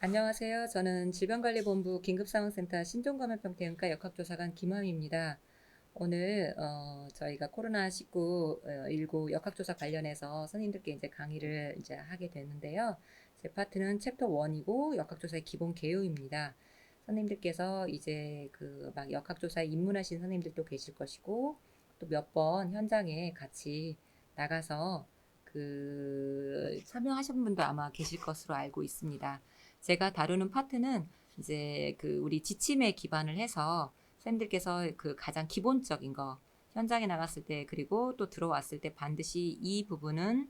안녕하세요. 저는 질병관리본부 긴급상황센터 신종감염병대응과 역학조사관 김화미입니다. 오늘 저희가 코로나19 역학조사 관련해서 선생님들께 이제 강의를 이제 하게 되는데요. 제 파트는 챕터 1이고 역학조사의 기본 개요입니다. 선생님들께서 이제 그 막 역학조사에 입문하신 선생님들도 계실 것이고 또 몇 번 현장에 같이 나가서 그 참여하신 분도 아마 계실 것으로 알고 있습니다. 제가 다루는 파트는 이제 그 우리 지침에 기반을 해서 쌤들께서 그 가장 기본적인 거 현장에 나갔을 때 그리고 또 들어왔을 때 반드시 이 부분은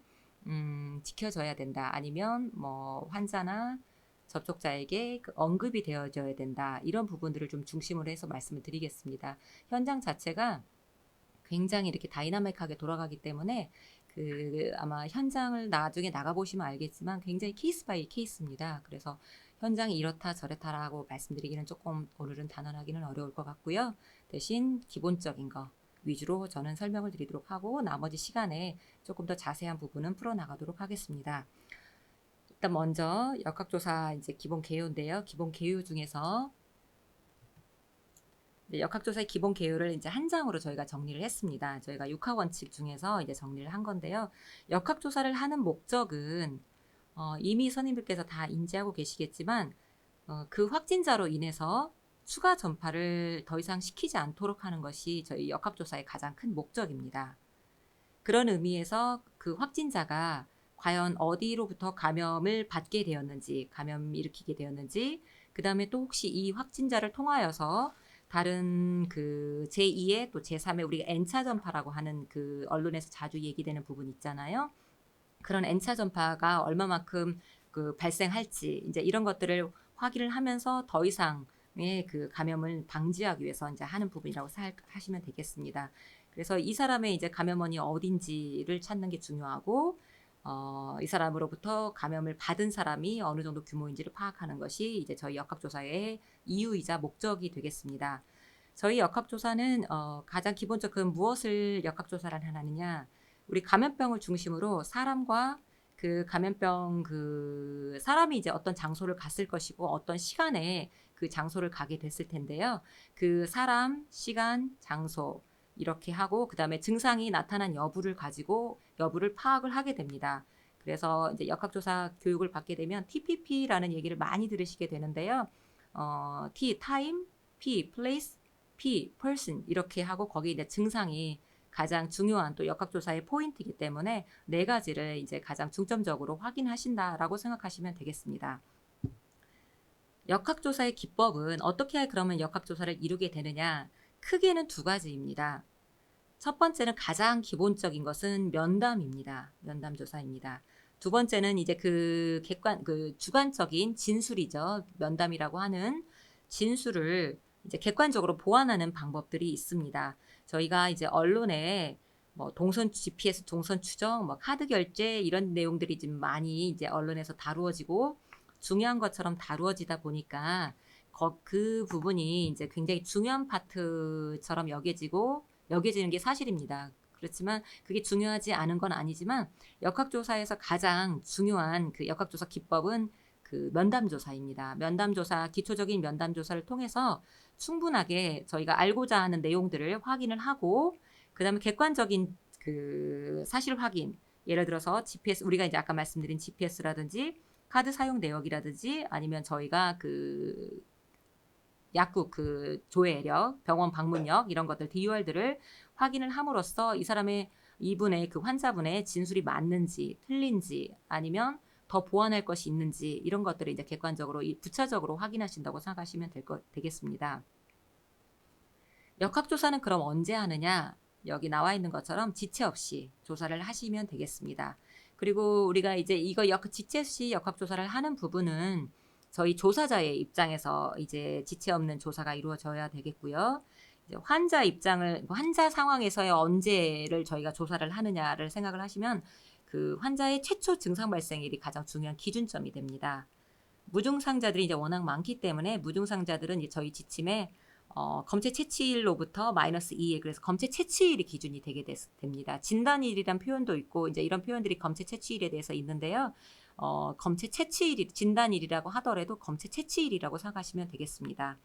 지켜져야 된다. 아니면 뭐 환자나 접촉자에게 그 언급이 되어져야 된다. 이런 부분들을 좀 중심으로 해서 말씀을 드리겠습니다. 현장 자체가 굉장히 이렇게 다이나믹하게 돌아가기 때문에 그 아마 현장을 나중에 나가보시면 알겠지만 굉장히 케이스 바이 케이스입니다. 그래서 현장이 이렇다 저렇다라고 말씀드리기는 조금 오늘은 단언하기는 어려울 것 같고요. 대신 기본적인 거 위주로 저는 설명을 드리도록 하고 나머지 시간에 조금 더 자세한 부분은 풀어나가도록 하겠습니다. 일단 먼저 역학조사 이제 기본 개요인데요. 기본 개요 중에서 역학조사의 기본 개요를 이제 한 장으로 저희가 정리를 했습니다. 저희가 6화 원칙 중에서 이제 정리를 한 건데요. 역학조사를 하는 목적은 이미 선생님들께서 다 인지하고 계시겠지만 그 확진자로 인해서 추가 전파를 더 이상 시키지 않도록 하는 것이 저희 역학조사의 가장 큰 목적입니다. 그런 의미에서 그 확진자가 과연 어디로부터 감염을 받게 되었는지, 감염을 일으키게 되었는지, 그 다음에 또 혹시 이 확진자를 통하여서 다른 그 제2의 또 제3의 우리가 N차 전파라고 하는 그 언론에서 자주 얘기되는 부분 있잖아요. 그런 N차 전파가 얼마만큼 그 발생할지 이제 이런 것들을 확인을 하면서 더 이상의 그 감염을 방지하기 위해서 이제 하는 부분이라고 하시면 되겠습니다. 그래서 이 사람의 이제 감염원이 어딘지를 찾는 게 중요하고 이 사람으로부터 감염을 받은 사람이 어느 정도 규모인지를 파악하는 것이 이제 저희 역학조사의 이유이자 목적이 되겠습니다. 저희 역학조사는 가장 기본적으로 무엇을 역학조사를 하느냐, 우리 감염병을 중심으로 사람과 그 감염병 그 사람이 이제 어떤 장소를 갔을 것이고 어떤 시간에 그 장소를 가게 됐을 텐데요. 그 사람, 시간, 장소 이렇게 하고 그다음에 증상이 나타난 여부를 가지고 여부를 파악을 하게 됩니다. 그래서 이제 역학조사 교육을 받게 되면 TPP라는 얘기를 많이 들으시게 되는데요. T, time, P, place, P, person 이렇게 하고 거기 이제 증상이 가장 중요한 또 역학조사의 포인트이기 때문에 네 가지를 이제 가장 중점적으로 확인하신다라고 생각하시면 되겠습니다. 역학조사의 기법은 어떻게 그러면 역학조사를 이루게 되느냐? 크게는 두 가지입니다. 첫 번째는 가장 기본적인 것은 면담입니다. 면담조사입니다. 두 번째는 이제 그 주관적인 진술이죠. 면담이라고 하는 진술을 이제 객관적으로 보완하는 방법들이 있습니다. 저희가 이제 언론에 뭐 동선 GPS 동선 추적, 뭐 카드 결제 이런 내용들이 좀 많이 이제 언론에서 다루어지고 중요한 것처럼 다루어지다 보니까 그 부분이 이제 굉장히 중요한 파트처럼 여겨지는 게 사실입니다. 그렇지만 그게 중요하지 않은 건 아니지만 역학조사에서 가장 중요한 그 역학조사 기법은 그 면담조사입니다. 면담조사, 기초적인 면담조사를 통해서 충분하게 저희가 알고자 하는 내용들을 확인을 하고 그다음에 객관적인 그 사실 확인, 예를 들어서 GPS, 우리가 이제 아까 말씀드린 GPS라든지 카드 사용 내역이라든지 아니면 저희가 그 약국 그 조회력, 병원 방문력 이런 것들 DUR들을 확인을 함으로써 이분의 그 환자분의 진술이 맞는지 틀린지 아니면 더 보완할 것이 있는지 이런 것들을 이제 객관적으로 부차적으로 확인하신다고 생각하시면 되겠습니다. 역학조사는 그럼 언제 하느냐? 여기 나와 있는 것처럼 지체 없이 조사를 하시면 되겠습니다. 그리고 우리가 이제 지체 없이 역학조사를 하는 부분은 저희 조사자의 입장에서 이제 지체 없는 조사가 이루어져야 되겠고요. 이제 환자 상황에서의 언제를 저희가 조사를 하느냐를 생각을 하시면 그 환자의 최초 증상 발생일이 가장 중요한 기준점이 됩니다. 무증상자들이 이제 워낙 많기 때문에 무증상자들은 이제 저희 지침에 검체 채취일로부터 -2일, 그래서 검체 채취일이 기준이 되게 됩니다. 진단일이란 표현도 있고 이제 이런 표현들이 검체 채취일에 대해서 있는데요. 검체 채취일, 진단일이라고 하더라도 검체 채취일이라고 생각하시면 되겠습니다.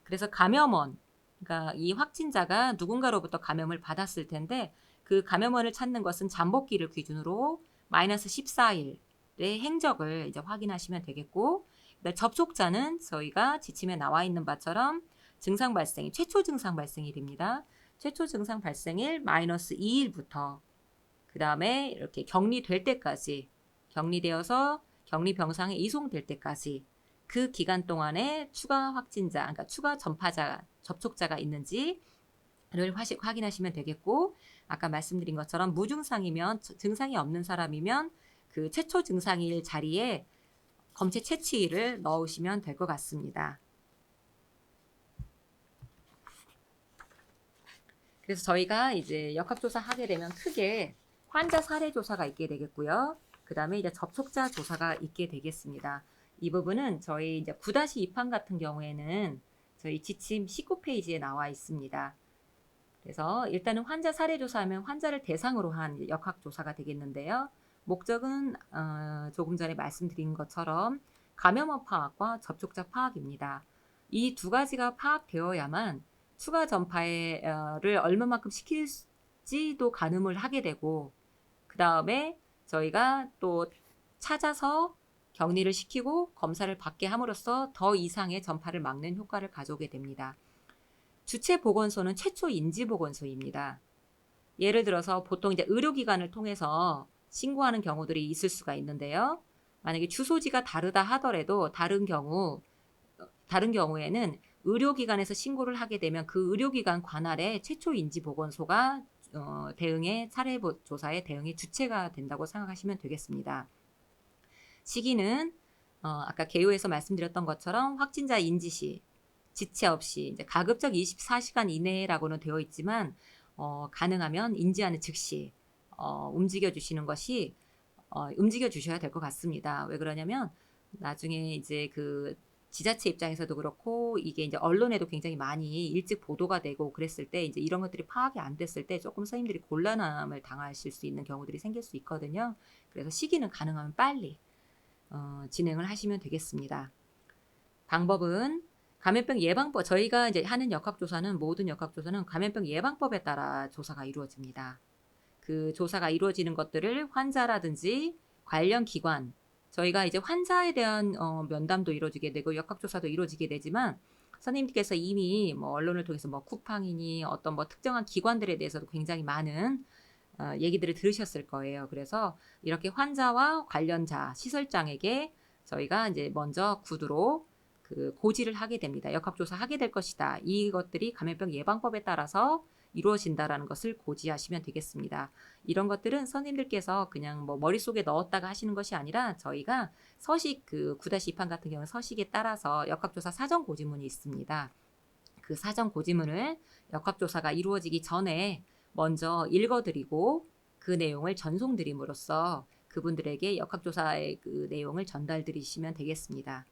그래서 감염원, 그러니까 이 확진자가 누군가로부터 감염을 받았을 텐데 그 감염원을 찾는 것은 잠복기를 기준으로 마이너스 14일의 행적을 이제 확인하시면 되겠고, 접촉자는 저희가 지침에 나와 있는 바처럼 증상 발생일, 최초 증상 발생일입니다. 최초 증상 발생일 마이너스 2일부터 그 다음에 이렇게 격리될 때까지, 격리되어서 격리병상에 이송될 때까지 그 기간 동안에 추가 확진자, 그러니까 추가 전파자, 접촉자가 있는지를 확인하시면 되겠고, 아까 말씀드린 것처럼 무증상이면, 증상이 없는 사람이면 그 최초 증상일 자리에 검체 채취일을 넣으시면 될 것 같습니다. 그래서 저희가 이제 역학조사 하게 되면 크게 환자 사례 조사가 있게 되겠고요. 그 다음에 이제 접촉자 조사가 있게 되겠습니다. 이 부분은 저희 이제 9-2판 같은 경우에는 저희 지침 19페이지에 나와 있습니다. 그래서 일단은 환자 사례 조사하면 환자를 대상으로 한 역학조사가 되겠는데요. 목적은 조금 전에 말씀드린 것처럼 감염원 파악과 접촉자 파악입니다. 이 두 가지가 파악되어야만 추가 전파를 얼마만큼 시킬지도 가늠을 하게 되고, 그 다음에 저희가 또 찾아서 격리를 시키고 검사를 받게 함으로써 더 이상의 전파를 막는 효과를 가져오게 됩니다. 주체 보건소는 최초 인지 보건소입니다. 예를 들어서 보통 이제 의료기관을 통해서 신고하는 경우들이 있을 수가 있는데요. 만약에 주소지가 다르다 하더라도 다른 경우에는 의료기관에서 신고를 하게 되면 그 의료기관 관할의 최초 인지 보건소가 대응의 사례 조사의 대응의 주체가 된다고 생각하시면 되겠습니다. 시기는 아까 개요에서 말씀드렸던 것처럼 확진자 인지 시, 지체 없이 이제 가급적 24시간 이내라고는 되어 있지만 가능하면 인지하는 즉시 움직여 주시는 것이 움직여 주셔야 될 것 같습니다. 왜 그러냐면 나중에 이제 그 지자체 입장에서도 그렇고 이게 이제 언론에도 굉장히 많이 일찍 보도가 되고 그랬을 때 이제 이런 것들이 파악이 안 됐을 때 조금 선생님들이 곤란함을 당하실 수 있는 경우들이 생길 수 있거든요. 그래서 시기는 가능하면 빨리 진행을 하시면 되겠습니다. 방법은 감염병 예방법, 저희가 이제 하는 역학조사는 모든 역학조사는 감염병 예방법에 따라 조사가 이루어집니다. 그 조사가 이루어지는 것들을 환자라든지 관련 기관, 저희가 이제 환자에 대한 면담도 이루어지게 되고 역학조사도 이루어지게 되지만 선생님께서 이미 뭐 언론을 통해서 뭐 쿠팡이니 어떤 뭐 특정한 기관들에 대해서도 굉장히 많은 얘기들을 들으셨을 거예요. 그래서 이렇게 환자와 관련자, 시설장에게 저희가 이제 먼저 구두로 그 고지를 하게 됩니다. 역학조사 하게 될 것이다. 이것들이 감염병 예방법에 따라서 이루어진다라는 것을 고지하시면 되겠습니다. 이런 것들은 선생님들께서 그냥 뭐 머릿속에 넣었다가 하시는 것이 아니라 저희가 서식 그 9-2판 같은 경우는 서식에 따라서 역학조사 사전 고지문이 있습니다. 그 사전 고지문을 역학조사가 이루어지기 전에 먼저 읽어드리고 그 내용을 전송드림으로써 그분들에게 역학조사의 그 내용을 전달드리시면 되겠습니다.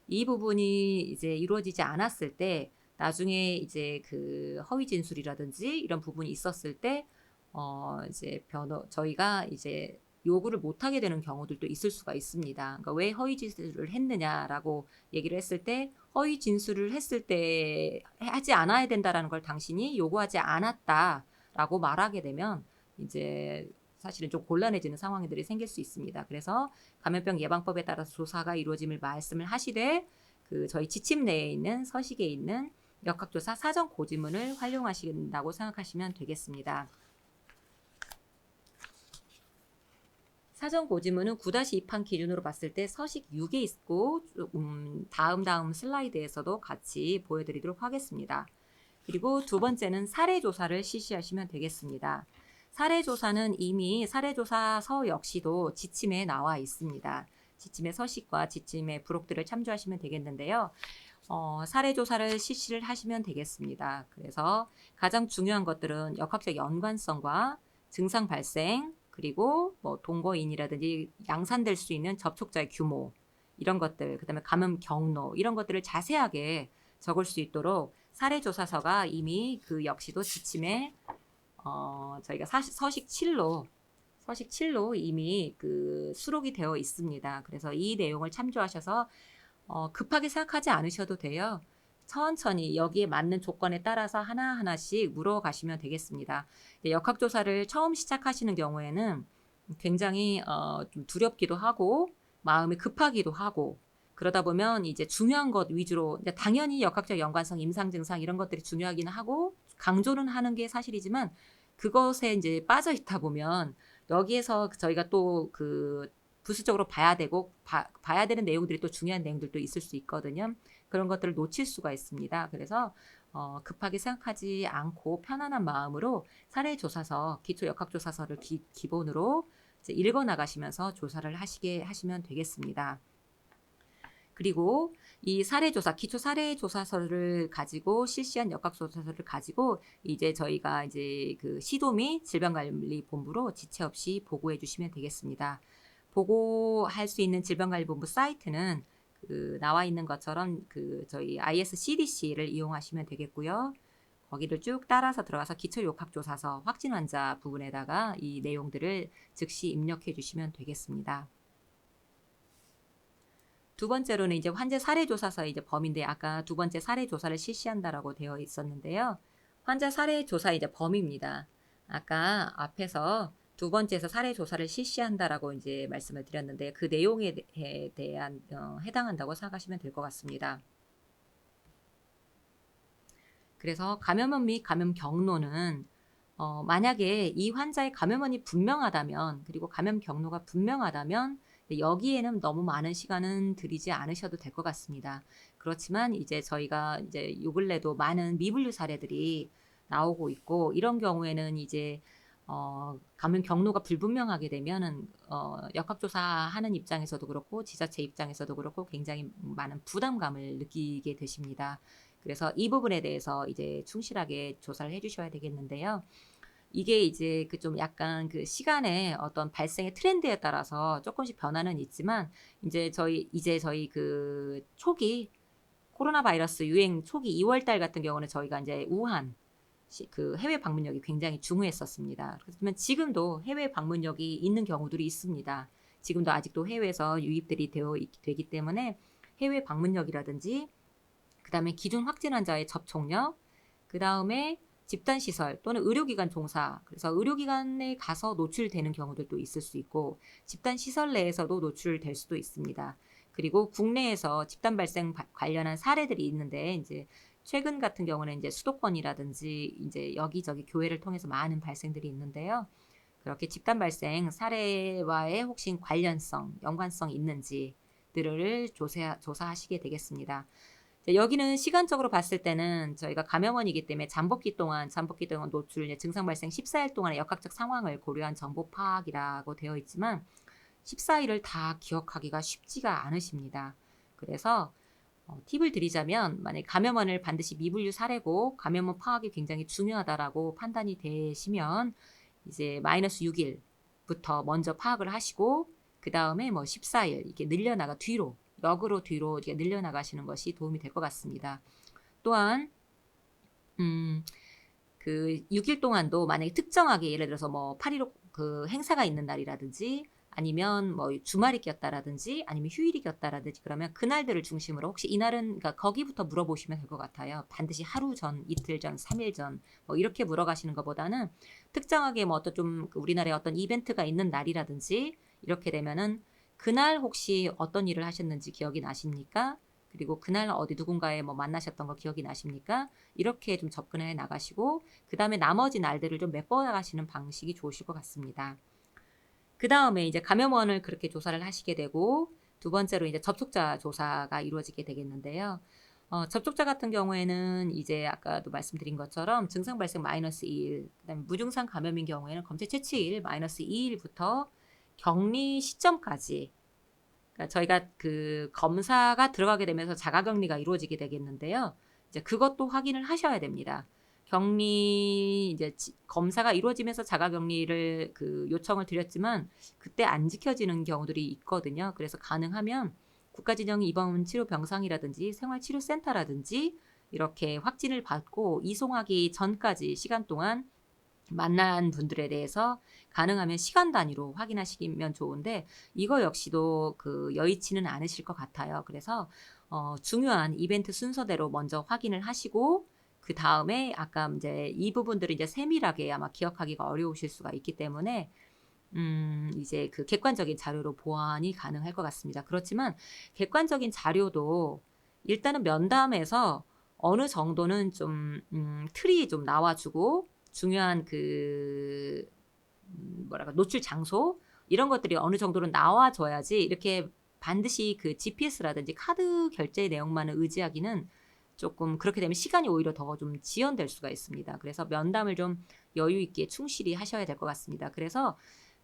이 부분이 이제 이루어지지 않았을 때 나중에 이제 그 허위 진술이라든지 이런 부분이 있었을 때 이제 저희가 이제 요구를 못하게 되는 경우들도 있을 수가 있습니다. 그러니까 왜 허위 진술을 했느냐라고 얘기를 했을 때 허위 진술을 했을 때 하지 않아야 된다라는 걸 당신이 요구하지 않았다라고 말하게 되면 이제 사실은 좀 곤란해지는 상황들이 생길 수 있습니다. 그래서 감염병 예방법에 따라서 조사가 이루어짐을 말씀을 하시되 그 저희 지침 내에 있는 서식에 있는 역학조사 사전 고지문을 활용하신다고 생각하시면 되겠습니다. 사전 고지문은 9-2판 기준으로 봤을 때 서식 6에 있고 다음 슬라이드에서도 같이 보여드리도록 하겠습니다. 그리고 두 번째는 사례조사를 실시하시면 되겠습니다. 사례조사는 이미 사례조사서 역시도 지침에 나와 있습니다. 지침의 서식과 지침의 부록들을 참조하시면 되겠는데요. 사례조사를 실시를 하시면 되겠습니다. 그래서 가장 중요한 것들은 역학적 연관성과 증상 발생, 그리고 뭐 동거인이라든지 양산될 수 있는 접촉자의 규모, 이런 것들, 그 다음에 감염 경로, 이런 것들을 자세하게 적을 수 있도록 사례조사서가 이미 그 역시도 지침에 저희가 서식 7로 서식 7로 이미 그 수록이 되어 있습니다. 그래서 이 내용을 참조하셔서 급하게 생각하지 않으셔도 돼요. 천천히 여기에 맞는 조건에 따라서 하나하나씩 물어가시면 되겠습니다. 역학조사를 처음 시작하시는 경우에는 굉장히 좀 두렵기도 하고 마음이 급하기도 하고 그러다 보면 이제 중요한 것 위주로 당연히 역학적 연관성, 임상 증상 이런 것들이 중요하긴 하고 강조는 하는 게 사실이지만 그것에 이제 빠져 있다 보면 여기에서 저희가 또 그 부수적으로 봐야 되고 봐야 되는 내용들이 또 중요한 내용들도 있을 수 있거든요. 그런 것들을 놓칠 수가 있습니다. 그래서 급하게 생각하지 않고 편안한 마음으로 사례조사서, 기초역학조사서를 기본으로 이제 읽어 나가시면서 조사를 하시면 되겠습니다. 그리고 이 사례조사, 기초 사례조사서를 가지고 실시한 역학조사서를 가지고 이제 저희가 이제 그 시도미 질병관리본부로 지체 없이 보고해 주시면 되겠습니다. 보고할 수 있는 질병관리본부 사이트는 그 나와 있는 것처럼 그 저희 ISCDC를 이용하시면 되겠고요. 거기를 쭉 따라서 들어가서 기초역학조사서 확진 환자 부분에다가 이 내용들을 즉시 입력해 주시면 되겠습니다. 두 번째로는 이제 환자 사례조사서의 이제 범위인데 아까 두 번째 사례조사를 실시한다라고 되어 있었는데요. 환자 사례조사의 이제 범위입니다. 아까 앞에서 두 번째에서 사례조사를 실시한다라고 이제 말씀을 드렸는데 그 내용에 대한 해당한다고 생각하시면 될 것 같습니다. 그래서 감염원 및 감염 경로는 만약에 이 환자의 감염원이 분명하다면 그리고 감염 경로가 분명하다면 여기에는 너무 많은 시간은 들이지 않으셔도 될 것 같습니다. 그렇지만 이제 저희가 이제 요 근래도 많은 미분류 사례들이 나오고 있고 이런 경우에는 이제 감염 경로가 불분명하게 되면은 역학조사하는 입장에서도 그렇고 지자체 입장에서도 그렇고 굉장히 많은 부담감을 느끼게 되십니다. 그래서 이 부분에 대해서 이제 충실하게 조사를 해주셔야 되겠는데요. 이게 이제 그 좀 약간 그 시간의 어떤 발생의 트렌드에 따라서 조금씩 변화는 있지만 이제 저희 그 초기 코로나 바이러스 유행 초기 2월 달 같은 경우는 저희가 이제 우한 그 해외 방문력이 굉장히 중요했었습니다. 그렇지만 지금도 해외 방문력이 있는 경우들이 있습니다. 지금도 아직도 해외에서 유입들이 되기 때문에 해외 방문력이라든지 그다음에 기존 확진 환자의 접촉력, 그다음에 집단시설 또는 의료기관 종사, 그래서 의료기관에 가서 노출되는 경우들도 있을 수 있고 집단시설 내에서도 노출될 수도 있습니다. 그리고 국내에서 집단 발생 관련한 사례들이 있는데 이제 최근 같은 경우는 이제 수도권이라든지 이제 여기저기 교회를 통해서 많은 발생들이 있는데요. 그렇게 집단 발생 사례와의 혹시 관련성, 연관성이 있는지들을 조사하시게 되겠습니다. 여기는 시간적으로 봤을 때는 저희가 감염원이기 때문에 잠복기 동안 노출, 증상 발생 14일 동안의 역학적 상황을 고려한 정보 파악이라고 되어 있지만 14일을 다 기억하기가 쉽지가 않으십니다. 그래서 팁을 드리자면 만약 감염원을 반드시 미분류 사례고 감염원 파악이 굉장히 중요하다라고 판단이 되시면 이제 마이너스 6일부터 먼저 파악을 하시고 그 다음에 뭐 14일 이렇게 늘려나가 역으로 뒤로 이렇게 늘려나가시는 것이 도움이 될 것 같습니다. 또한 그 6일 동안도 만약에 특정하게 예를 들어서 뭐 8.15 그 행사가 있는 날이라든지 아니면 뭐 주말이 꼈다라든지 아니면 휴일이 꼈다라든지 그러면 그날들을 중심으로 혹시 이날은 그러니까 거기부터 물어보시면 될 것 같아요. 반드시 하루 전, 이틀 전, 3일 전 뭐 이렇게 물어가시는 것보다는 특정하게 뭐 어떤 좀 우리나라에 어떤 이벤트가 있는 날이라든지 이렇게 되면은 그날 혹시 어떤 일을 하셨는지 기억이 나십니까? 그리고 그날 어디 누군가에 뭐 만나셨던 거 기억이 나십니까? 이렇게 좀 접근해 나가시고 그 다음에 나머지 날들을 좀 메꿔 나가시는 방식이 좋으실 것 같습니다. 그 다음에 이제 감염원을 그렇게 조사를 하시게 되고 두 번째로 이제 접촉자 조사가 이루어지게 되겠는데요. 접촉자 같은 경우에는 이제 아까도 말씀드린 것처럼 증상 발생 마이너스 2일, 그다음에 무증상 감염인 경우에는 검체 채취일 마이너스 2일부터 격리 시점까지 그러니까 저희가 그 검사가 들어가게 되면서 자가격리가 이루어지게 되겠는데요. 이제 그것도 확인을 하셔야 됩니다. 격리 이제 검사가 이루어지면서 자가격리를 그 요청을 드렸지만 그때 안 지켜지는 경우들이 있거든요. 그래서 가능하면 국가진형 입원치료병상이라든지 생활치료센터라든지 이렇게 확진을 받고 이송하기 전까지 시간 동안 만난 분들에 대해서 가능하면 시간 단위로 확인하시면 좋은데 이거 역시도 여의치는 않으실 것 같아요. 그래서 중요한 이벤트 순서대로 먼저 확인을 하시고 그 다음에 아까 이제 이 부분들을 이제 세밀하게 아마 기억하기가 어려우실 수가 있기 때문에 이제 객관적인 자료로 보완이 가능할 것 같습니다. 그렇지만 객관적인 자료도 일단은 면담에서 어느 정도는 좀 틀이 좀 나와주고 중요한 뭐랄까 노출 장소 이런 것들이 어느 정도는 나와줘야지 이렇게 반드시 GPS라든지 카드 결제 내용만을 의지하기는 조금 그렇게 되면 시간이 오히려 더 좀 지연될 수가 있습니다. 그래서 면담을 좀 여유 있게 충실히 하셔야 될 것 같습니다. 그래서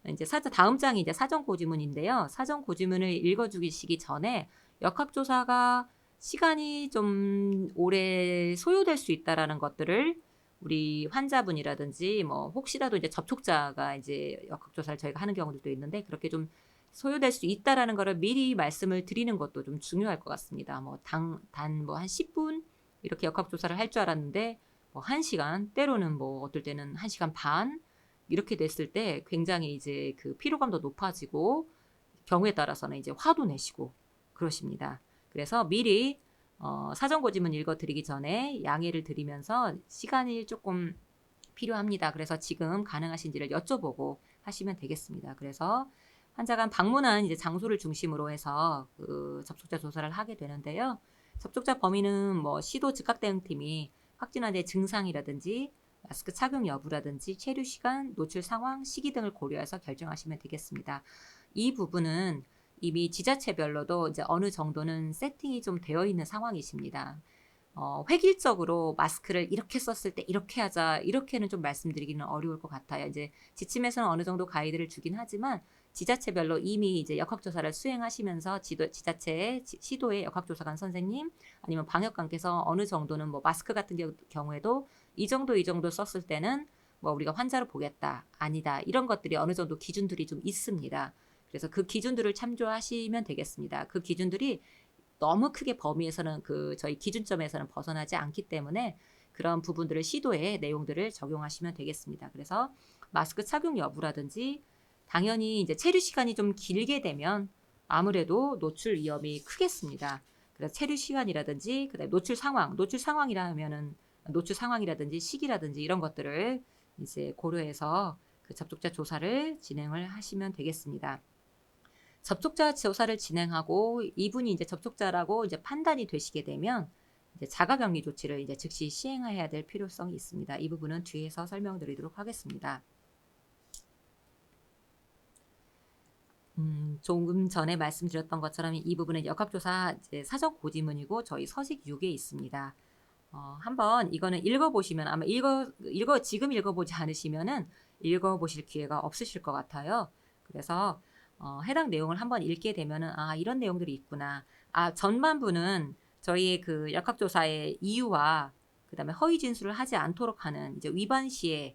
이제 다음 장이 이제 사전 고지문인데요. 사전 고지문을 읽어주시기 전에 역학조사가 시간이 좀 오래 소요될 수 있다라는 것들을 우리 환자분이라든지 뭐 혹시라도 이제 접촉자가 이제 역학조사를 저희가 하는 경우들도 있는데 그렇게 좀 소요될 수 있다라는 거를 미리 말씀을 드리는 것도 좀 중요할 것 같습니다. 뭐 단 뭐 한 10분 이렇게 역학조사를 할 줄 알았는데 뭐 1시간 때로는 뭐 어떨 때는 1시간 반 이렇게 됐을 때 굉장히 이제 피로감도 높아지고 경우에 따라서는 이제 화도 내시고 그러십니다. 그래서 미리 사전 고지문 읽어드리기 전에 양해를 드리면서 시간이 조금 필요합니다. 그래서 지금 가능하신지를 여쭤보고 하시면 되겠습니다. 그래서 환자가 방문한 이제 장소를 중심으로 해서 접촉자 조사를 하게 되는데요. 접촉자 범위는 뭐 시도 즉각 대응팀이 확진 환자의 증상이라든지 마스크 착용 여부라든지 체류 시간, 노출 상황, 시기 등을 고려해서 결정하시면 되겠습니다. 이 부분은 이미 지자체별로도 이제 어느 정도는 세팅이 좀 되어 있는 상황이십니다. 획일적으로 마스크를 이렇게 썼을 때 이렇게 하자 이렇게는 좀 말씀드리기는 어려울 것 같아요. 이제 지침에서는 어느 정도 가이드를 주긴 하지만 지자체별로 이미 이제 역학조사를 수행하시면서 지자체의 시도의 역학조사관 선생님 아니면 방역관께서 어느 정도는 뭐 마스크 같은 경우에도 이 정도 썼을 때는 뭐 우리가 환자를 보겠다 아니다 이런 것들이 어느 정도 기준들이 좀 있습니다. 그래서 그 기준들을 참조하시면 되겠습니다. 그 기준들이 너무 크게 범위에서는 저희 기준점에서는 벗어나지 않기 때문에 그런 부분들을 시도의 내용들을 적용하시면 되겠습니다. 그래서 마스크 착용 여부라든지 당연히 이제 체류 시간이 좀 길게 되면 아무래도 노출 위험이 크겠습니다. 그래서 체류 시간이라든지 그다음에 노출 상황이라면은 노출 상황이라든지 시기라든지 이런 것들을 이제 고려해서 접촉자 조사를 진행을 하시면 되겠습니다. 접촉자 조사를 진행하고 이분이 이제 접촉자라고 이제 판단이 되시게 되면 이제 자가격리 조치를 이제 즉시 시행해야 될 필요성이 있습니다. 이 부분은 뒤에서 설명드리도록 하겠습니다. 조금 전에 말씀드렸던 것처럼 이 부분은 역학조사 사전 고지문이고 저희 서식 6에 있습니다. 한번 이거는 읽어보시면 아마 지금 읽어보지 않으시면은 읽어보실 기회가 없으실 것 같아요. 그래서 해당 내용을 한번 읽게 되면은 이런 내용들이 있구나. 전반부는 저희의 역학조사의 이유와 그다음에 허위 진술을 하지 않도록 하는 이제 위반 시의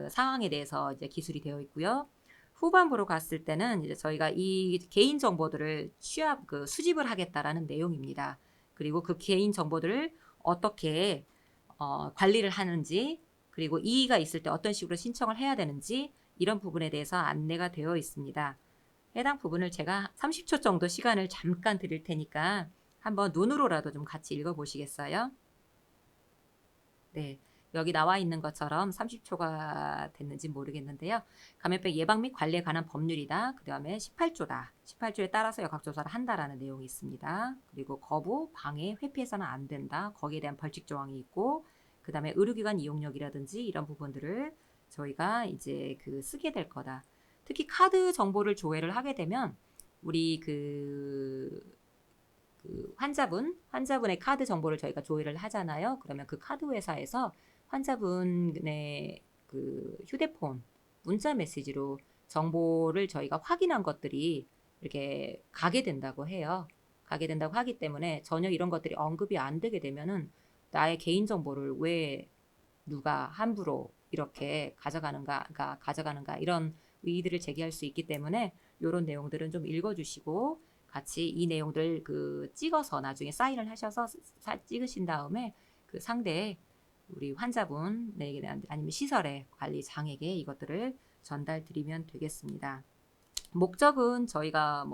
상황에 대해서 이제 기술이 되어 있고요. 후반부로 갔을 때는 이제 저희가 이 개인 정보들을 수집을 하겠다라는 내용입니다. 그리고 그 개인 정보들을 어떻게 관리를 하는지 그리고 이의가 있을 때 어떤 식으로 신청을 해야 되는지 이런 부분에 대해서 안내가 되어 있습니다. 해당 부분을 제가 30초 정도 시간을 잠깐 드릴 테니까 한번 눈으로라도 좀 같이 읽어보시겠어요? 네. 여기 나와 있는 것처럼 30초가 됐는지 모르겠는데요. 감염병 예방 및 관리에 관한 법률이다. 그 다음에 18조다. 18조에 따라서 역학조사를 한다라는 내용이 있습니다. 그리고 거부, 방해, 회피해서는 안 된다. 거기에 대한 벌칙 조항이 있고 그 다음에 의료기관 이용력이라든지 이런 부분들을 저희가 이제 쓰게 될 거다. 특히 카드 정보를 조회를 하게 되면 우리 환자분의 카드 정보를 저희가 조회를 하잖아요. 그러면 그 카드 회사에서 환자분의 휴대폰 문자 메시지로 정보를 저희가 확인한 것들이 이렇게 가게 된다고 해요. 가게 된다고 하기 때문에 전혀 이런 것들이 언급이 안 되게 되면은 나의 개인 정보를 왜 누가 함부로 이렇게 가져가는가 이런 의의들을 제기할 수 있기 때문에 이런 내용들은 좀 읽어주시고 같이 이 내용들 찍어서 나중에 사인을 하셔서 찍으신 다음에 상대의 우리 환자분에게 아니면 시설의 관리장에게 이것들을 전달드리면 되겠습니다. 목적은 저희가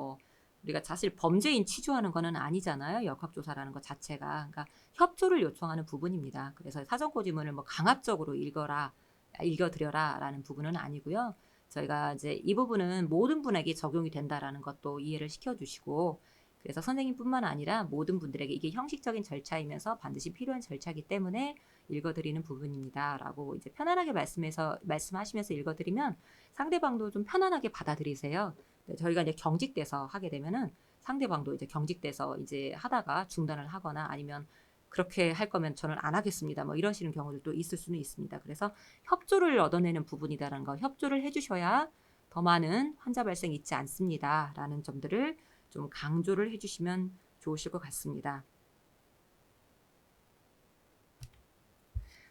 우리가 사실 범죄인 취조하는 거는 아니잖아요. 역학조사라는 것 자체가. 그러니까 협조를 요청하는 부분입니다. 그래서 사전고지문을 강압적으로 읽어드려라 라는 부분은 아니고요. 저희가 이제 이 부분은 모든 분에게 적용이 된다라는 것도 이해를 시켜주시고, 그래서 선생님뿐만 아니라 모든 분들에게 이게 형식적인 절차이면서 반드시 필요한 절차이기 때문에 읽어드리는 부분입니다라고 이제 편안하게 말씀하시면서 읽어드리면 상대방도 좀 편안하게 받아들이세요. 저희가 이제 경직돼서 하게 되면은 상대방도 이제 경직돼서 이제 하다가 중단을 하거나 아니면 그렇게 할 거면 저는 안 하겠습니다. 이러시는 경우들도 있을 수는 있습니다. 그래서 협조를 얻어내는 부분이다라는 거, 협조를 해주셔야 더 많은 환자 발생이 있지 않습니다라는 점들을 좀 강조를 해주시면 좋으실 것 같습니다.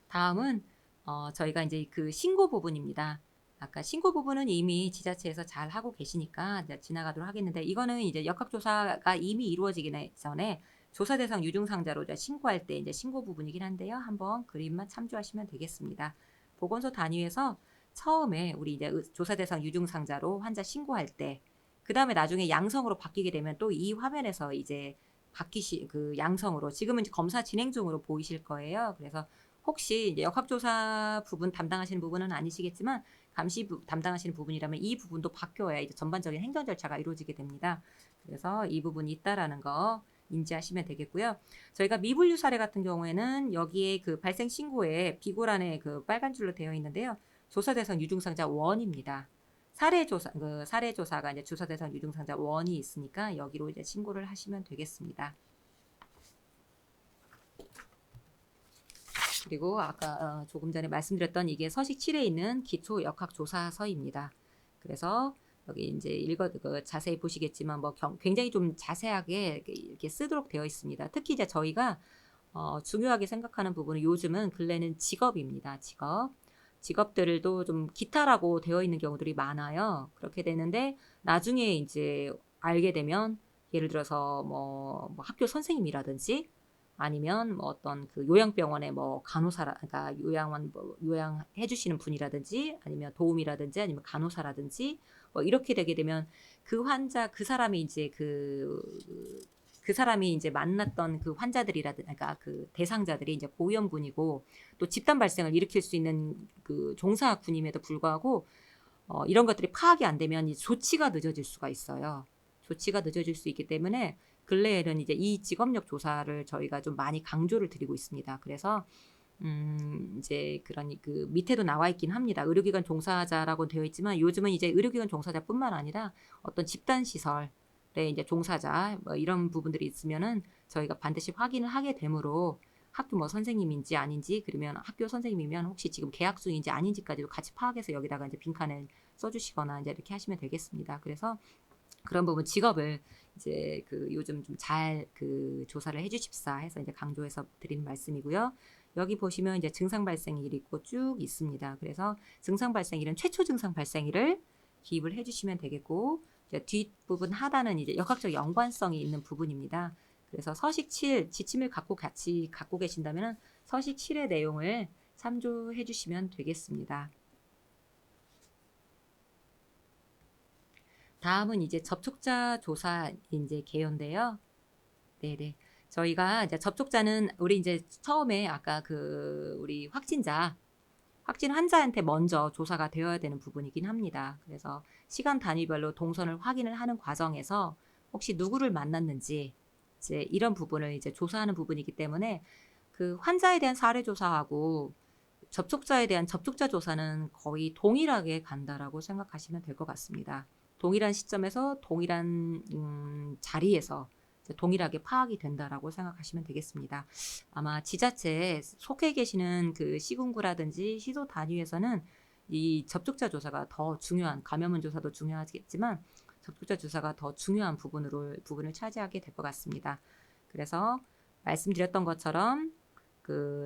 다음은 저희가 이제 그 신고 부분입니다. 아까 신고 부분은 이미 지자체에서 잘 하고 계시니까 지나가도록 하겠는데, 이거는 이제 역학조사가 이미 이루어지기 전에 조사 대상 유증상자로 신고할 때 이제 신고 부분이긴 한데요. 한번 그림만 참조하시면 되겠습니다. 보건소 단위에서 처음에 우리 이제 조사 대상 유증상자로 환자 신고할 때, 그 다음에 나중에 양성으로 바뀌게 되면 또 이 화면에서 이제 그 양성으로, 지금은 이제 검사 진행 중으로 보이실 거예요. 그래서 혹시 이제 역학조사 부분 담당하시는 부분은 아니시겠지만 감시 담당하시는 부분이라면 이 부분도 바뀌어야 이제 전반적인 행정 절차가 이루어지게 됩니다. 그래서 이 부분이 있다라는 거 인지하시면 되겠고요. 저희가 미분류 사례 같은 경우에는 여기에 그 발생 신고에 비고란에 그 빨간 줄로 되어 있는데요. 조사 대상 유증상자 1입니다. 사례 조사가 이제 조사 대상 유증상자 1이 있으니까 여기로 이제 신고를 하시면 되겠습니다. 그리고 아까 조금 전에 말씀드렸던 이게 서식 7에 있는 기초 역학조사서입니다. 그래서 여기 이제 자세히 보시겠지만 굉장히 좀 자세하게 이렇게 쓰도록 되어 있습니다. 특히 이제 저희가 중요하게 생각하는 부분은 요즘은 근래는 직업입니다. 직업들도 좀 기타라고 되어 있는 경우들이 많아요. 그렇게 되는데 나중에 이제 알게 되면 예를 들어서 학교 선생님이라든지 아니면 어떤 그 요양병원의 간호사라, 그러니까 요양해 주시는 분이라든지 아니면 도우미라든지 아니면 간호사라든지 이렇게 되게 되면 그 사람이 이제 그 사람이 이제 만났던 그 환자들이라든지, 그러니까 그 대상자들이 이제 고위험군이고 또 집단 발생을 일으킬 수 있는 그 종사군임에도 불구하고 이런 것들이 파악이 안 되면 조치가 늦어질 수가 있어요. 조치가 늦어질 수 있기 때문에 근래에는 이제 이 직업력 조사를 저희가 좀 많이 강조를 드리고 있습니다. 그래서 이제 그 밑에도 나와 있긴 합니다. 의료기관 종사자라고 되어 있지만 요즘은 이제 의료기관 종사자뿐만 아니라 어떤 집단 시설에 이제 종사자 이런 부분들이 있으면은 저희가 반드시 확인을 하게 되므로 학교 선생님인지 아닌지, 그러면 학교 선생님이면 혹시 지금 계약 중인지 아닌지까지도 같이 파악해서 여기다가 이제 빈칸을 써주시거나 이제 이렇게 하시면 되겠습니다. 그래서 그런 부분 직업을 이제 요즘 좀 잘 조사를 해주십사 해서 이제 강조해서 드리는 말씀이고요. 여기 보시면 이제 증상 발생일이 있고 쭉 있습니다. 그래서 증상 발생일은 최초 증상 발생일을 기입을 해주시면 되겠고, 이제 뒷부분 하단은 이제 역학적 연관성이 있는 부분입니다. 그래서 서식 7 지침을 같이 갖고 계신다면 서식 7의 내용을 참조해 주시면 되겠습니다. 다음은 이제 접촉자 조사 이제 개요인데요. 네네. 저희가 이제 접촉자는 우리 이제 처음에 아까 우리 확진 환자한테 먼저 조사가 되어야 되는 부분이긴 합니다. 그래서 시간 단위별로 동선을 확인을 하는 과정에서 혹시 누구를 만났는지 이제 이런 부분을 이제 조사하는 부분이기 때문에 그 환자에 대한 사례 조사하고 접촉자에 대한 접촉자 조사는 거의 동일하게 간다라고 생각하시면 될 것 같습니다. 동일한 시점에서 동일한 자리에서 동일하게 파악이 된다라고 생각하시면 되겠습니다. 아마 지자체에 속해 계시는 그 시군구라든지 시도 단위에서는 이 접촉자 조사가 더 중요한, 감염원 조사도 중요하겠지만 접촉자 조사가 더 중요한 부분을 차지하게 될 것 같습니다. 그래서 말씀드렸던 것처럼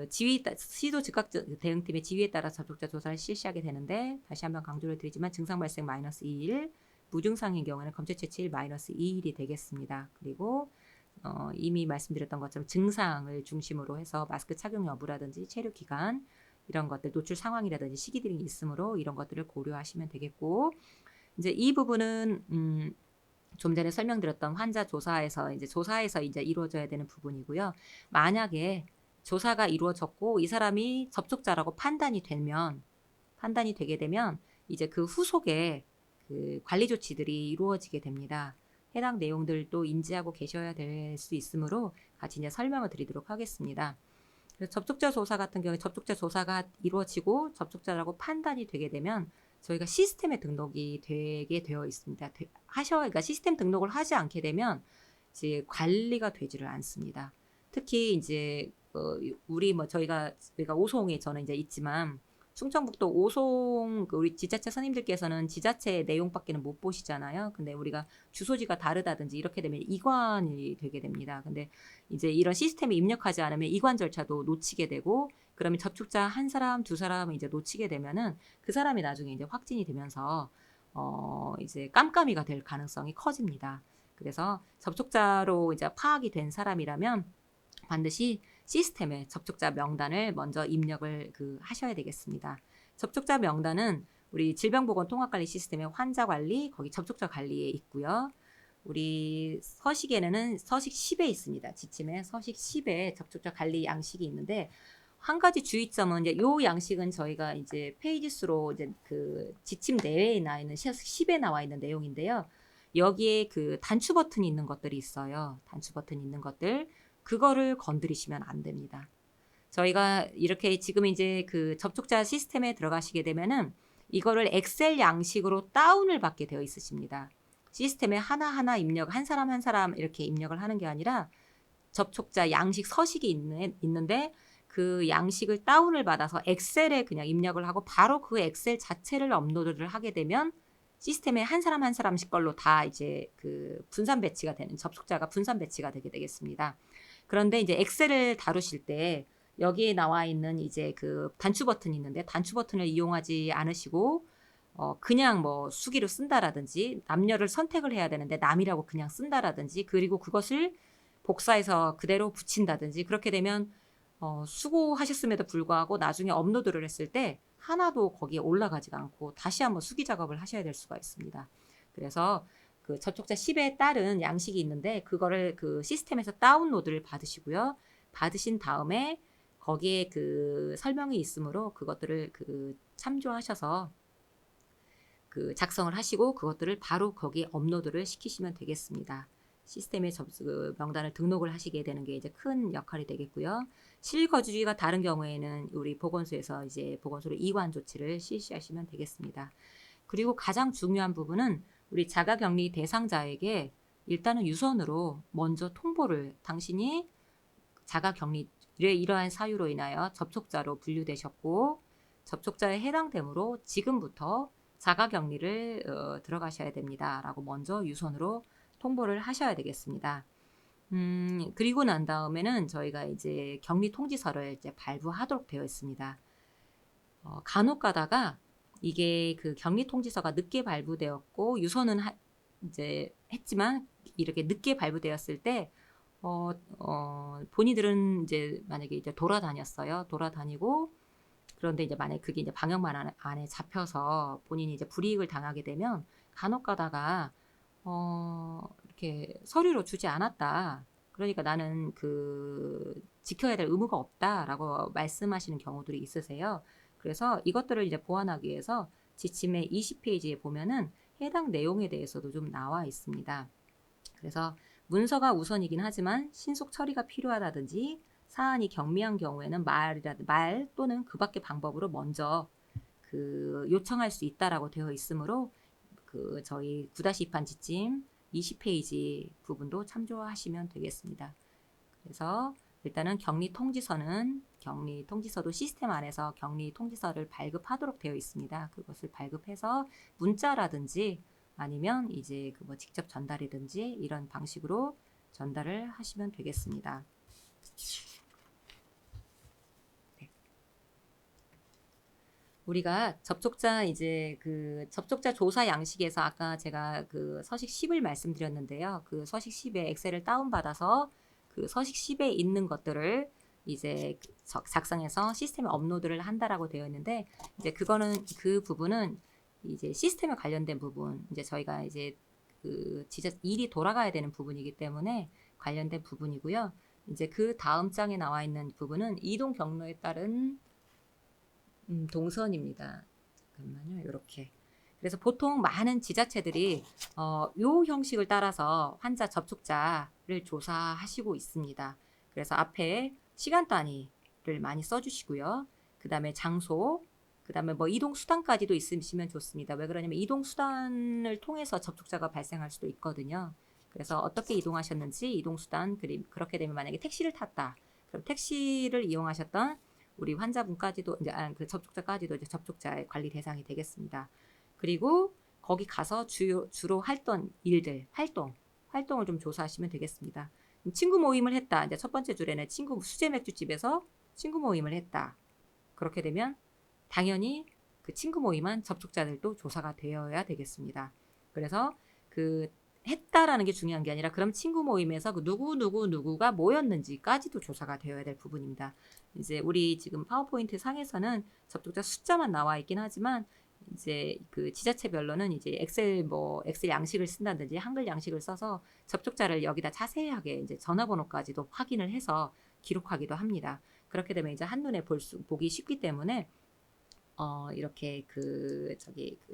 시도 즉각 대응팀의 지휘에 따라 접촉자 조사를 실시하게 되는데, 다시 한번 강조를 드리지만 증상 발생 -2일, 무증상인 경우에는 검체 채취일 -2일이 되겠습니다. 그리고 이미 말씀드렸던 것처럼 증상을 중심으로 해서 마스크 착용 여부라든지 체류 기간 이런 것들, 노출 상황이라든지 시기 등이 있으므로 이런 것들을 고려하시면 되겠고, 이제 이 부분은 좀 전에 설명드렸던 환자 조사에서 이제 이루어져야 되는 부분이고요. 만약에 조사가 이루어졌고 이 사람이 접촉자라고 판단이 되게 되면 이제 그 후속에 그 관리 조치들이 이루어지게 됩니다. 해당 내용들도 인지하고 계셔야 될 수 있으므로 같이 이제 설명을 드리도록 하겠습니다. 그래서 접촉자 조사 같은 경우에 접촉자 조사가 이루어지고 접촉자라고 판단이 되게 되면 저희가 시스템에 등록이 되게 되어 있습니다. 그러니까 시스템 등록을 하지 않게 되면 이제 관리가 되지를 않습니다. 특히 이제 저희가 오송에 저는 이제 있지만 충청북도 오송 우리 지자체 선임들께서는 지자체 내용밖에는 못 보시잖아요. 근데 우리가 주소지가 다르다든지 이렇게 되면 이관이 되게 됩니다. 근데 이제 이런 시스템에 입력하지 않으면 이관 절차도 놓치게 되고, 그러면 접촉자 한 사람, 두 사람을 이제 놓치게 되면은 그 사람이 나중에 이제 확진이 되면서 이제 깜깜이가 될 가능성이 커집니다. 그래서 접촉자로 이제 파악이 된 사람이라면 반드시 시스템에 접촉자 명단을 먼저 입력을 하셔야 되겠습니다. 접촉자 명단은 우리 질병보건통합관리 시스템의 환자 관리, 거기 접촉자 관리에 있고요. 우리 서식에는 서식 10에 있습니다. 지침에 서식 10에 접촉자 관리 양식이 있는데, 한 가지 주의점은 이제 요 양식은 저희가 이제 페이지 수로 이제 그 지침 내외에 나와 있는 서식 10에 나와 있는 내용인데요. 여기에 그 단추 버튼이 있는 것들이 있어요. 단추 버튼이 있는 것들. 그거를 건드리시면 안 됩니다. 저희가 이렇게 지금 이제 그 접촉자 시스템에 들어가시게 되면은 이거를 엑셀 양식으로 다운을 받게 되어 있으십니다. 시스템에 하나하나 한 사람 한 사람 이렇게 입력을 하는 게 아니라 접촉자 양식 서식이 있는데 그 양식을 다운을 받아서 엑셀에 그냥 입력을 하고 바로 그 엑셀 자체를 업로드를 하게 되면 시스템에 한 사람 한 사람씩 걸로 다 이제 그 분산 배치가 되는, 접촉자가 분산 배치가 되게 되겠습니다. 그런데 이제 엑셀을 다루실 때 여기에 나와 있는 이제 그 단추 버튼이 있는데 단추 버튼을 이용하지 않으시고 그냥 뭐 수기로 쓴다라든지, 남녀를 선택을 해야 되는데 남이라고 그냥 쓴다라든지, 그리고 그것을 복사해서 그대로 붙인다든지, 그렇게 되면 수고하셨음에도 불구하고 나중에 업로드를 했을 때 하나도 거기에 올라가지가 않고 다시 한번 수기 작업을 하셔야 될 수가 있습니다. 그래서 그 접촉자 10에 따른 양식이 있는데 그거를 그 시스템에서 다운로드를 받으시고요. 받으신 다음에 거기에 그 설명이 있으므로 그것들을 그 참조하셔서 그 작성을 하시고 그것들을 바로 거기에 업로드를 시키시면 되겠습니다. 시스템에 그 명단을 등록을 하시게 되는 게 이제 큰 역할이 되겠고요. 실거주지가 다른 경우에는 우리 보건소에서 이제 보건소로 이관 조치를 실시하시면 되겠습니다. 그리고 가장 중요한 부분은 우리 자가격리 대상자에게 일단은 유선으로 먼저 통보를, 당신이 자가격리의 이러한 사유로 인하여 접촉자로 분류되셨고 접촉자에 해당되므로 지금부터 자가격리를 들어가셔야 됩니다. 라고 먼저 유선으로 통보를 하셔야 되겠습니다. 그리고 난 다음에는 저희가 이제 격리 통지서를 이제 발부하도록 되어 있습니다. 간혹 가다가 이게 그 격리 통지서가 늦게 발부되었고 유선은 이제 했지만 이렇게 늦게 발부되었을 때 본인들은 이제 만약에 이제 돌아다니고 그런데 이제 만약에 그게 이제 방역만 안에 잡혀서 본인이 이제 불이익을 당하게 되면 간혹 가다가 이렇게 서류로 주지 않았다. 그러니까 나는 그 지켜야 될 의무가 없다라고 말씀하시는 경우들이 있으세요. 그래서 이것들을 이제 보완하기 위해서 지침의 20페이지에 보면은 해당 내용에 대해서도 좀 나와 있습니다. 그래서 문서가 우선이긴 하지만 신속 처리가 필요하다든지 사안이 경미한 경우에는 말 또는 그 밖의 방법으로 먼저 그 요청할 수 있다라고 되어 있으므로 그 저희 9-2판 지침 20페이지 부분도 참조하시면 되겠습니다. 그래서 일단은 격리 통지서도 시스템 안에서 격리 통지서를 발급하도록 되어 있습니다. 그것을 발급해서 문자라든지 아니면 이제 그 뭐 직접 전달이든지 이런 방식으로 전달을 하시면 되겠습니다. 네. 우리가 접촉자 이제 그 접촉자 조사 양식에서 아까 제가 그 서식 10을 말씀드렸는데요. 그 서식 10에 엑셀을 다운받아서 그 서식 10에 있는 것들을 이제 작성해서 시스템에 업로드를 한다라고 되어 있는데 이제 그거는 그 부분은 이제 시스템에 관련된 부분 이제 저희가 이제 그 진짜 일이 돌아가야 되는 부분이기 때문에 관련된 부분이고요. 이제 그 다음 장에 나와 있는 부분은 이동 경로에 따른 동선입니다. 잠깐만요. 이렇게. 그래서 보통 많은 지자체들이 요 형식을 따라서 환자 접촉자를 조사하시고 있습니다. 그래서 앞에 시간 단위를 많이 써주시고요. 그 다음에 장소, 그 다음에 뭐 이동 수단까지도 있으시면 좋습니다. 왜 그러냐면 이동 수단을 통해서 접촉자가 발생할 수도 있거든요. 그래서 어떻게 이동하셨는지 이동 수단 그렇게 되면 만약에 택시를 탔다. 그럼 택시를 이용하셨던 우리 환자분까지도 이제 그 접촉자까지도 이제 접촉자의 관리 대상이 되겠습니다. 그리고 거기 가서 주로 했던 일들, 활동을 좀 조사하시면 되겠습니다. 친구 모임을 했다. 이제 첫 번째 줄에는 친구 수제 맥주집에서 친구 모임을 했다. 그렇게 되면 당연히 그 친구 모임한 접촉자들도 조사가 되어야 되겠습니다. 그래서 그 했다라는 게 중요한 게 아니라 그럼 친구 모임에서 그 누구가 모였는지까지도 조사가 되어야 될 부분입니다. 이제 우리 지금 파워포인트 상에서는 접촉자 숫자만 나와 있긴 하지만 이제 그 지자체별로는 이제 엑셀 양식을 쓴다든지 한글 양식을 써서 접촉자를 여기다 자세하게 이제 전화번호까지도 확인을 해서 기록하기도 합니다. 그렇게 되면 이제 한눈에 보기 쉽기 때문에 이렇게 그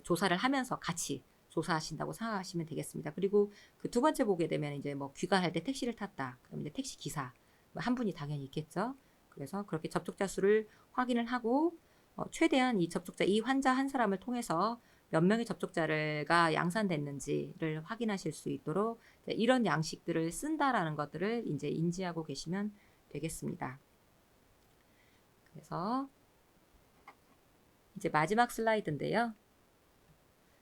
조사를 하면서 같이 조사하신다고 생각하시면 되겠습니다. 그리고 그 두 번째 보게 되면 이제 뭐 귀가할 때 택시를 탔다. 그럼 이제 택시 기사 한 분이 당연히 있겠죠. 그래서 그렇게 접촉자 수를 확인을 하고 최대한 이 환자 한 사람을 통해서 몇 명의 접촉자가 양산됐는지를 확인하실 수 있도록 이런 양식들을 쓴다라는 것들을 이제 인지하고 계시면 되겠습니다. 그래서 이제 마지막 슬라이드인데요.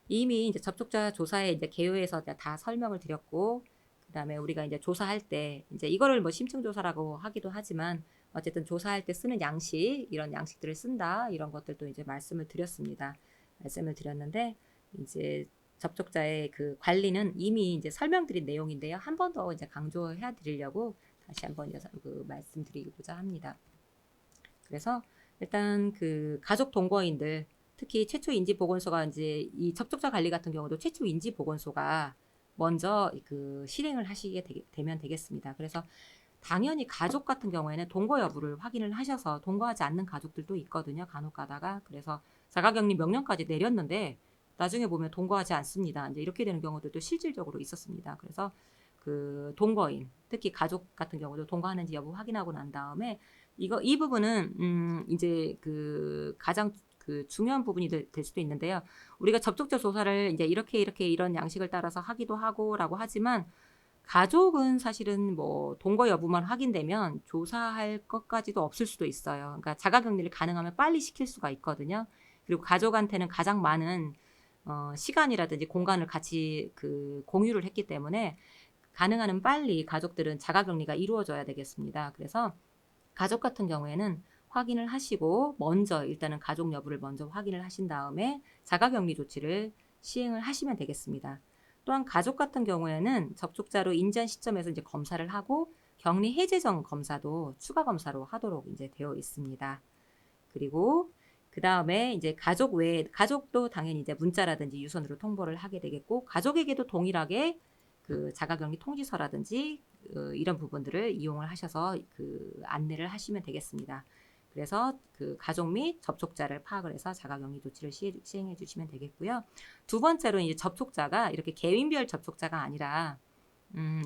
이미 이제 접촉자 조사에 이제 개요에서 다 설명을 드렸고, 그 다음에 우리가 이제 조사할 때, 이제 이거를 뭐 심층조사라고 하기도 하지만, 어쨌든 조사할 때 쓰는 양식, 이런 양식들을 쓴다, 이런 것들도 이제 말씀을 드렸습니다. 말씀을 드렸는데, 이제 접촉자의 그 관리는 이미 이제 설명드린 내용인데요. 한 번 더 이제 강조해 드리려고 다시 한번 그 말씀드리고자 합니다. 그래서 일단 그 가족 동거인들, 특히 최초 인지 보건소가 이제 이 접촉자 관리 같은 경우도 최초 인지 보건소가 먼저 그 실행을 하시게 되면 되겠습니다. 그래서 당연히 가족 같은 경우에는 동거 여부를 확인을 하셔서 동거하지 않는 가족들도 있거든요. 간혹 가다가. 그래서 자가격리 명령까지 내렸는데 나중에 보면 동거하지 않습니다. 이제 이렇게 되는 경우들도 실질적으로 있었습니다. 그래서 그 동거인, 특히 가족 같은 경우도 동거하는지 여부 확인하고 난 다음에 이 부분은 이제 그 가장 그 중요한 부분이 될 수도 있는데요. 우리가 접촉자 조사를 이제 이렇게 이런 양식을 따라서 하기도 하고라고 하지만 가족은 사실은 뭐 동거 여부만 확인되면 조사할 것까지도 없을 수도 있어요. 그러니까 자가격리를 가능하면 빨리 시킬 수가 있거든요. 그리고 가족한테는 가장 많은 시간이라든지 공간을 같이 그 공유를 했기 때문에 가능한 한 빨리 가족들은 자가격리가 이루어져야 되겠습니다. 그래서 가족 같은 경우에는 확인을 하시고 먼저 일단은 가족 여부를 먼저 확인을 하신 다음에 자가격리 조치를 시행을 하시면 되겠습니다. 또한 가족 같은 경우에는 접촉자로 인지한 시점에서 이제 검사를 하고 격리 해제 전 검사도 추가 검사로 하도록 이제 되어 있습니다. 그리고 그 다음에 이제 가족 외에 가족도 당연히 이제 문자라든지 유선으로 통보를 하게 되겠고 가족에게도 동일하게 그 자가격리 통지서라든지 이런 부분들을 이용을 하셔서 그 안내를 하시면 되겠습니다. 그래서 그 가족 및 접촉자를 파악을 해서 자가격리 조치를 시행해 주시면 되겠고요. 두 번째로 이제 접촉자가 이렇게 개인별 접촉자가 아니라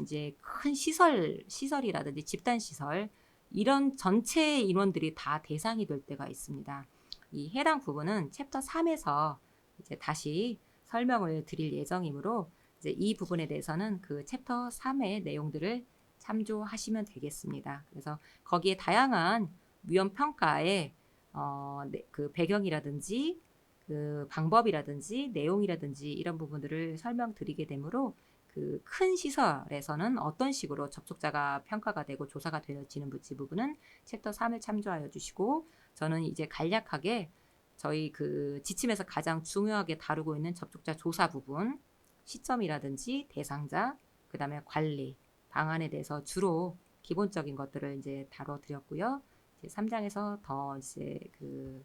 이제 큰 시설이라든지 집단 시설 이런 전체 인원들이 다 대상이 될 때가 있습니다. 이 해당 부분은 챕터 3에서 이제 다시 설명을 드릴 예정이므로 이제 이 부분에 대해서는 그 챕터 3의 내용들을 참조하시면 되겠습니다. 그래서 거기에 다양한 위험 평가의 그 배경이라든지 그 방법이라든지 내용이라든지 이런 부분들을 설명드리게 되므로 그 큰 시설에서는 어떤 식으로 접촉자가 평가가 되고 조사가 되어지는 부분은 챕터 3을 참조하여 주시고 저는 이제 간략하게 저희 그 지침에서 가장 중요하게 다루고 있는 접촉자 조사 부분, 시점이라든지 대상자, 그다음에 관리, 방안에 대해서 주로 기본적인 것들을 이제 다뤄드렸고요. 이제 3장에서 더 이제 그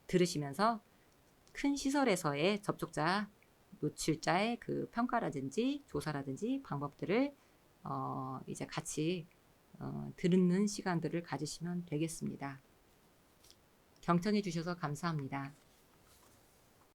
들으시면서 큰 시설에서의 접촉자 노출자의 그 평가라든지 조사라든지 방법들을 이제 같이 듣는 시간들을 가지시면 되겠습니다. 경청해 주셔서 감사합니다.